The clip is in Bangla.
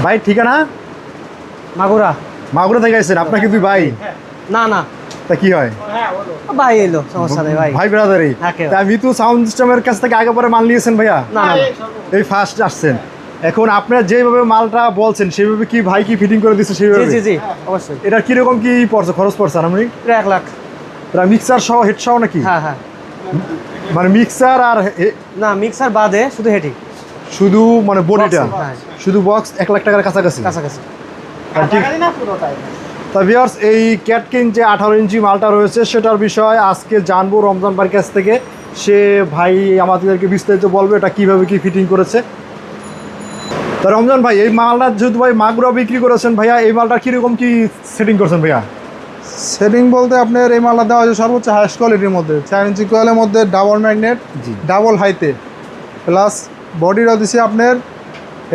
ভাই ঠিকানা? মাগুরা। মাগুরা থেকে আসছেন? আপনার কি দুই ভাই? না না, তা কি হয়? ভাই এলো, সমস্যা নেই ভাই। ভাই ব্রাদারই। একেবারে। তা মিতু সাউন্ড সিস্টেমের কাছ থেকে আগে পরে মাল নিয়েছেন ভাইয়া? না না, এই ফার্স্ট আসছেন। এখন আপনারা যেভাবে মালটা বলছেন সেভাবে কি ভাই কি ফিটিং করে দিচ্ছে জি সেভাবে? জি জি, অবশ্যই। এটা কিরকম কি পড়ছে, খরচ পড়ছে আপনি? প্রায় 1 লাখ। মিক্সার সহ হেড সহ নাকি? হ্যাঁ হ্যাঁ। মানে মিক্সার আর না, মিক্সার বাদে শুধু হেডি শুধু মানে বডিটা হ্যাঁ। শুধু বক্স 1 লাখ টাকার কাছাকাছি। কাছাকাছি। ঠিক। তা ভিউয়ার্স, এই ক্যাটকিং যে 18 ইঞ্চি মালটা রয়েছে সেটার বিষয় আজকে জানবো রমজান ভাইয়ের কাছ থেকে। সে ভাই আমাদেরকে বিস্তারিত বলবে এটা কিভাবে কি ফিটিং করেছে। তা রমজান ভাই, এই মালটা যেহেতু ভাই মাগুরা বিক্রি করেছেন ভাইয়া, এই মালটা কীরকম কি সেটিং করছেন ভাইয়া? সেটিং বলতে আপনার এই মালটা দেওয়া হয়েছে সর্বোচ্চ হাইস্ট কোয়ালিটির মধ্যে 4 ইঞ্চি কোয়েলের মধ্যে, ডাবল ম্যাগনেট, জি। ডাবল হাইতে, প্লাস বডিটা দিছে আপনার